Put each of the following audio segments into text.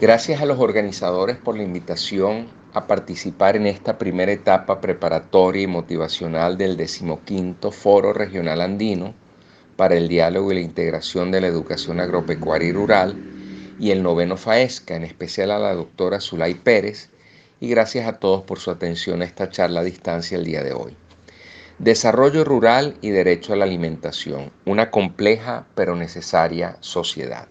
Gracias a los organizadores por la invitación a participar en esta primera etapa preparatoria y motivacional del 15º Foro Regional Andino para el Diálogo y la Integración de la Educación Agropecuaria y Rural y el noveno FAESCA, en especial a la doctora Zulay Pérez, y gracias a todos por su atención a esta charla a distancia el día de hoy. Desarrollo rural y derecho a la alimentación, una compleja pero necesaria sociedad.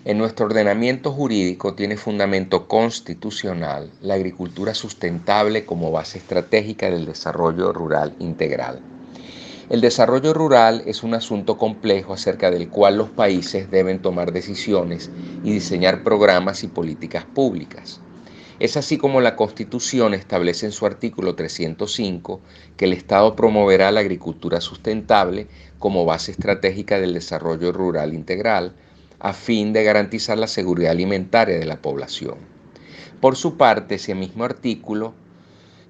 En nuestro ordenamiento jurídico tiene fundamento constitucional la agricultura sustentable como base estratégica del desarrollo rural integral. El desarrollo rural es un asunto complejo acerca del cual los países deben tomar decisiones y diseñar programas y políticas públicas. Es así como la Constitución establece en su artículo 305 que el Estado promoverá la agricultura sustentable como base estratégica del desarrollo rural integral, a fin de garantizar la seguridad alimentaria de la población. Por su parte, ese mismo artículo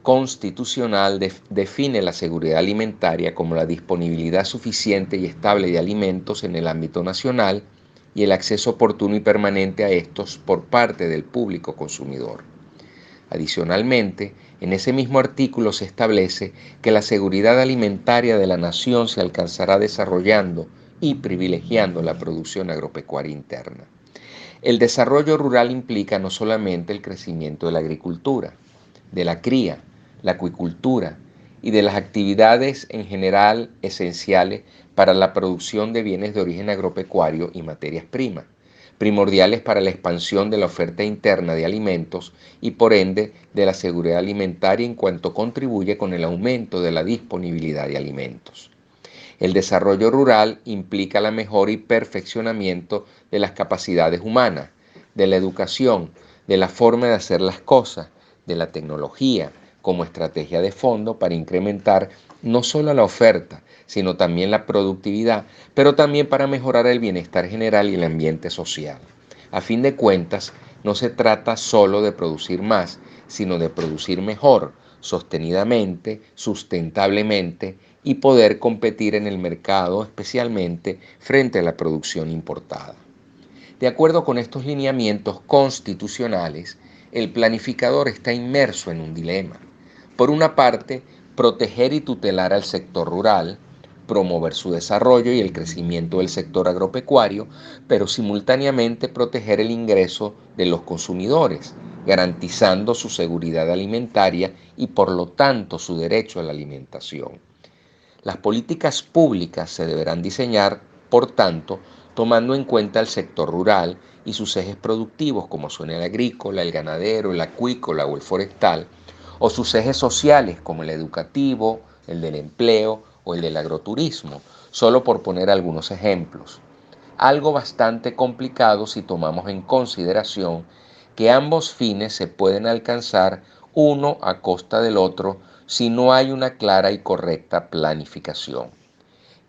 constitucional define la seguridad alimentaria como la disponibilidad suficiente y estable de alimentos en el ámbito nacional y el acceso oportuno y permanente a estos por parte del público consumidor. Adicionalmente, en ese mismo artículo se establece que la seguridad alimentaria de la nación se alcanzará desarrollando y privilegiando la producción agropecuaria interna. El desarrollo rural implica no solamente el crecimiento de la agricultura, de la cría, la acuicultura y de las actividades en general esenciales para la producción de bienes de origen agropecuario y materias primas, primordiales para la expansión de la oferta interna de alimentos y por ende de la seguridad alimentaria en cuanto contribuye con el aumento de la disponibilidad de alimentos. El desarrollo rural implica la mejora y perfeccionamiento de las capacidades humanas, de la educación, de la forma de hacer las cosas, de la tecnología, como estrategia de fondo para incrementar no solo la oferta, sino también la productividad, pero también para mejorar el bienestar general y el ambiente social. A fin de cuentas, no se trata solo de producir más, sino de producir mejor, sostenidamente, sustentablemente y poder competir en el mercado, especialmente frente a la producción importada. De acuerdo con estos lineamientos constitucionales, el planificador está inmerso en un dilema. Por una parte, proteger y tutelar al sector rural, promover su desarrollo y el crecimiento del sector agropecuario, pero simultáneamente proteger el ingreso de los consumidores, garantizando su seguridad alimentaria y por lo tanto su derecho a la alimentación. Las políticas públicas se deberán diseñar, por tanto, tomando en cuenta el sector rural y sus ejes productivos, como son el agrícola, el ganadero, el acuícola o el forestal, o sus ejes sociales, como el educativo, el del empleo o el del agroturismo, solo por poner algunos ejemplos. Algo bastante complicado si tomamos en consideración que ambos fines se pueden alcanzar uno a costa del otro si no hay una clara y correcta planificación.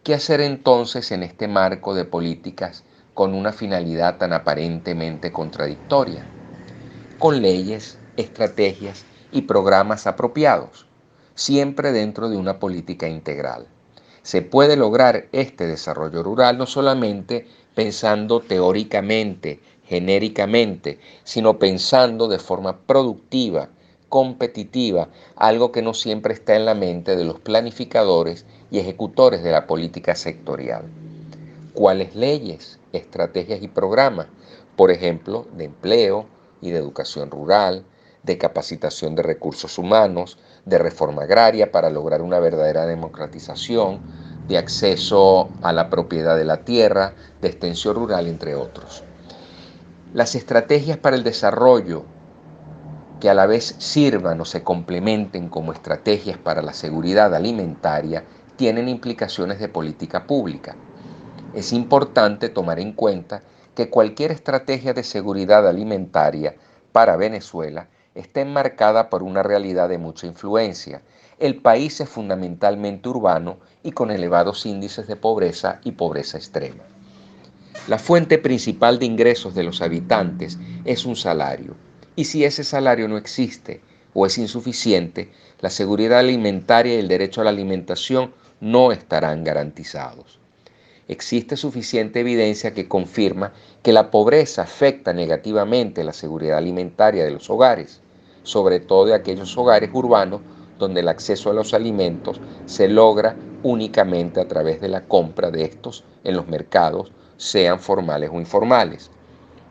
¿Qué hacer entonces en este marco de políticas con una finalidad tan aparentemente contradictoria? Con leyes, estrategias y programas apropiados, siempre dentro de una política integral. Se puede lograr este desarrollo rural no solamente pensando teóricamente, genéricamente, sino pensando de forma productiva, competitiva, algo que no siempre está en la mente de los planificadores y ejecutores de la política sectorial. ¿Cuáles leyes, estrategias y programas? Por ejemplo, de empleo y de educación rural, de capacitación de recursos humanos, de reforma agraria para lograr una verdadera democratización, de acceso a la propiedad de la tierra, de extensión rural, entre otros. Las estrategias para el desarrollo que a la vez sirvan o se complementen como estrategias para la seguridad alimentaria tienen implicaciones de política pública. Es importante tomar en cuenta que cualquier estrategia de seguridad alimentaria para Venezuela está enmarcada por una realidad de mucha influencia. El país es fundamentalmente urbano y con elevados índices de pobreza y pobreza extrema. La fuente principal de ingresos de los habitantes es un salario, y si ese salario no existe o es insuficiente, la seguridad alimentaria y el derecho a la alimentación no estarán garantizados. existe suficiente evidencia que confirma que la pobreza afecta negativamente la seguridad alimentaria de los hogares, sobre todo de aquellos hogares urbanos donde el acceso a los alimentos se logra únicamente a través de la compra de estos en los mercados, sean formales o informales.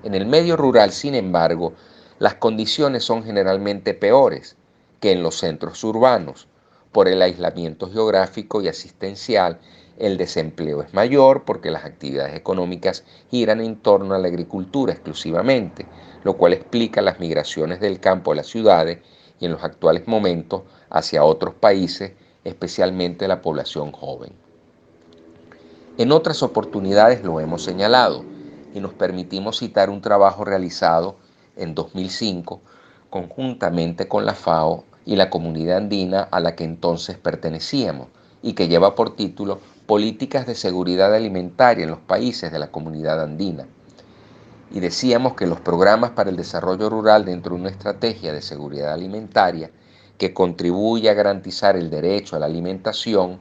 En el medio rural, sin embargo, las condiciones son generalmente peores que en los centros urbanos. Por el aislamiento geográfico y asistencial, el desempleo es mayor porque las actividades económicas giran en torno a la agricultura exclusivamente, lo cual explica las migraciones del campo a las ciudades y en los actuales momentos hacia otros países, especialmente la población joven. En otras oportunidades lo hemos señalado y nos permitimos citar un trabajo realizado en 2005 conjuntamente con la FAO y la comunidad andina a la que entonces pertenecíamos y que lleva por título Políticas de Seguridad Alimentaria en los países de la comunidad andina. Y decíamos que los programas para el desarrollo rural dentro de una estrategia de seguridad alimentaria que contribuye a garantizar el derecho a la alimentación,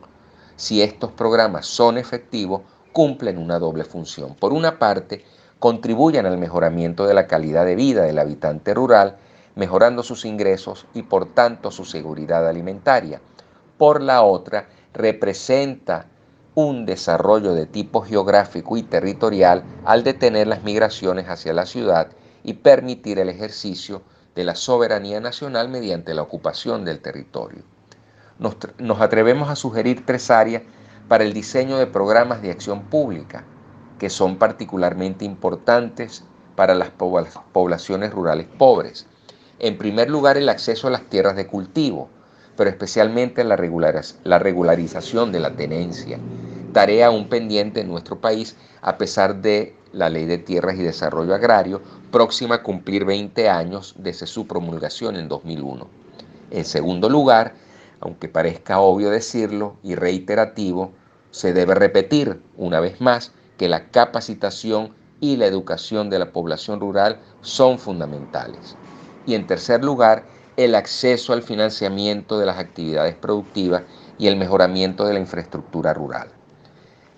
si estos programas son efectivos, cumplen una doble función. Por una parte, contribuyen al mejoramiento de la calidad de vida del habitante rural, mejorando sus ingresos y por tanto su seguridad alimentaria. Por la otra, representa un desarrollo de tipo geográfico y territorial al detener las migraciones hacia la ciudad y permitir el ejercicio de la soberanía nacional mediante la ocupación del territorio. Nos atrevemos a sugerir 3 áreas para el diseño de programas de acción pública que son particularmente importantes para las poblaciones rurales pobres. En primer lugar, el acceso a las tierras de cultivo, pero especialmente la regularización de la tenencia, tarea aún pendiente en nuestro país a pesar de la Ley de Tierras y Desarrollo Agrario, próxima a cumplir 20 años desde su promulgación en 2001. En segundo lugar, aunque parezca obvio decirlo y reiterativo, se debe repetir una vez más que la capacitación y la educación de la población rural son fundamentales. Y en tercer lugar, el acceso al financiamiento de las actividades productivas y el mejoramiento de la infraestructura rural.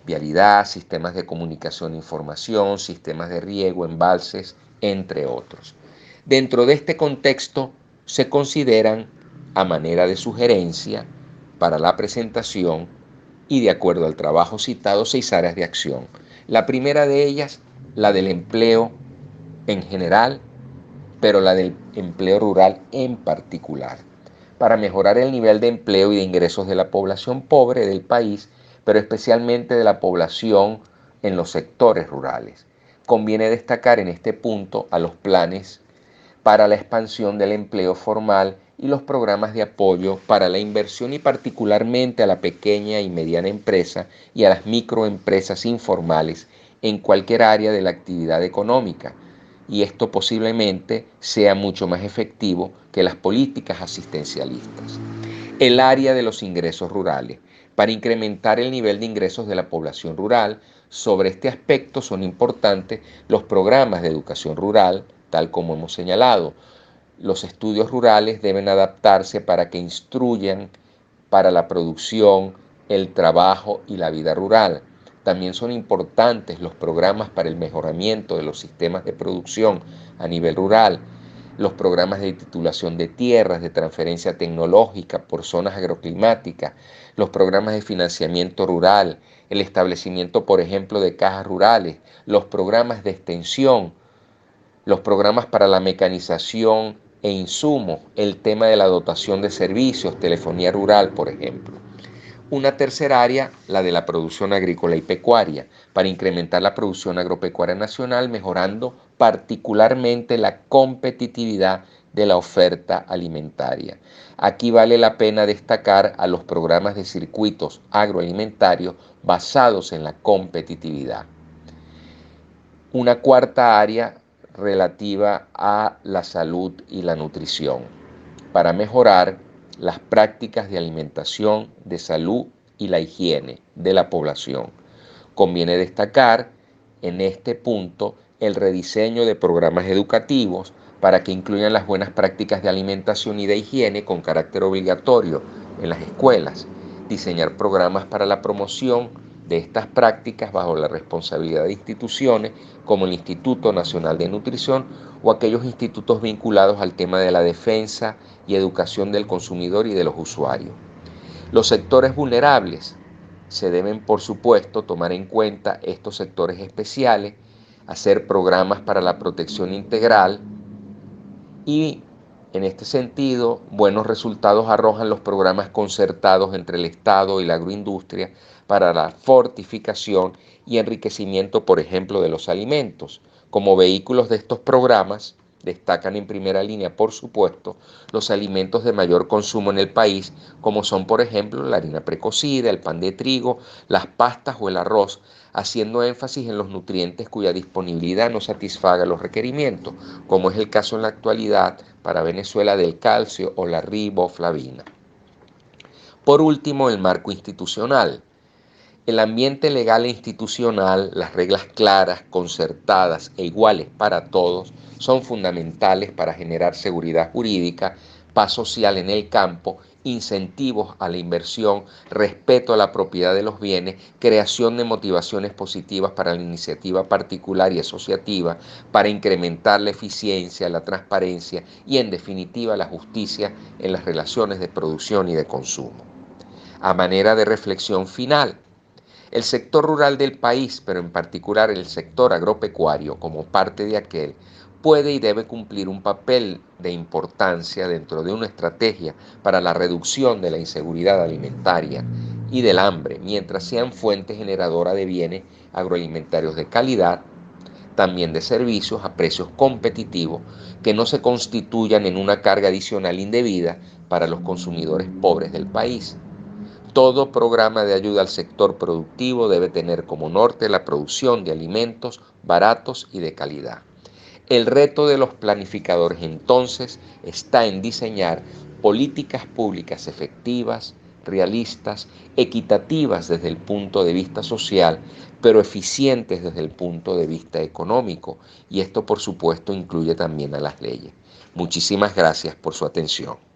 Vialidad, sistemas de comunicación e información, sistemas de riego, embalses, entre otros. Dentro de este contexto se consideran, a manera de sugerencia para la presentación y de acuerdo al trabajo citado, 6 áreas de acción. La primera de ellas, la del empleo en general, pero la del empleo rural en particular, para mejorar el nivel de empleo y de ingresos de la población pobre del país, pero especialmente de la población en los sectores rurales. Conviene destacar en este punto a los planes para la expansión del empleo formal y los programas de apoyo para la inversión y particularmente a la pequeña y mediana empresa y a las microempresas informales en cualquier área de la actividad económica, y esto posiblemente sea mucho más efectivo que las políticas asistencialistas. El área de los ingresos rurales. Para incrementar el nivel de ingresos de la población rural, sobre este aspecto son importantes los programas de educación rural, tal como hemos señalado. Los estudios rurales deben adaptarse para que instruyan para la producción, el trabajo y la vida rural. También son importantes los programas para el mejoramiento de los sistemas de producción a nivel rural, los programas de titulación de tierras, de transferencia tecnológica por zonas agroclimáticas, los programas de financiamiento rural, el establecimiento, por ejemplo, de cajas rurales, los programas de extensión, los programas para la mecanización e insumos, el tema de la dotación de servicios, telefonía rural, por ejemplo. Una tercera área, la de la producción agrícola y pecuaria, para incrementar la producción agropecuaria nacional, mejorando particularmente la competitividad de la oferta alimentaria. Aquí vale la pena destacar a los programas de circuitos agroalimentarios basados en la competitividad. Una cuarta área relativa a la salud y la nutrición, para mejorar las prácticas de alimentación, de salud y la higiene de la población. Conviene destacar en este punto el rediseño de programas educativos para que incluyan las buenas prácticas de alimentación y de higiene con carácter obligatorio en las escuelas, diseñar programas para la promoción de estas prácticas bajo la responsabilidad de instituciones como el Instituto Nacional de Nutrición o aquellos institutos vinculados al tema de la defensa y educación del consumidor y de los usuarios. Los sectores vulnerables se deben, por supuesto, tomar en cuenta estos sectores especiales, hacer programas para la protección integral y, en este sentido, buenos resultados arrojan los programas concertados entre el Estado y la agroindustria para la fortificación y enriquecimiento, por ejemplo, de los alimentos. Como vehículos de estos programas, destacan en primera línea, por supuesto, los alimentos de mayor consumo en el país, como son, por ejemplo, la harina precocida, el pan de trigo, las pastas o el arroz, haciendo énfasis en los nutrientes cuya disponibilidad no satisfaga los requerimientos, como es el caso en la actualidad para Venezuela del calcio o la riboflavina. Por último, el marco institucional. El ambiente legal e institucional, las reglas claras, concertadas e iguales para todos, son fundamentales para generar seguridad jurídica, paz social en el campo, incentivos a la inversión, respeto a la propiedad de los bienes, creación de motivaciones positivas para la iniciativa particular y asociativa, para incrementar la eficiencia, la transparencia y, en definitiva, la justicia en las relaciones de producción y de consumo. A manera de reflexión final, el sector rural del país, pero en particular el sector agropecuario como parte de aquel, puede y debe cumplir un papel de importancia dentro de una estrategia para la reducción de la inseguridad alimentaria y del hambre, mientras sean fuente generadora de bienes agroalimentarios de calidad, también de servicios a precios competitivos que no se constituyan en una carga adicional indebida para los consumidores pobres del país. Todo programa de ayuda al sector productivo debe tener como norte la producción de alimentos baratos y de calidad. El reto de los planificadores entonces está en diseñar políticas públicas efectivas, realistas, equitativas desde el punto de vista social, pero eficientes desde el punto de vista económico. Y esto, por supuesto, incluye también a las leyes. Muchísimas gracias por su atención.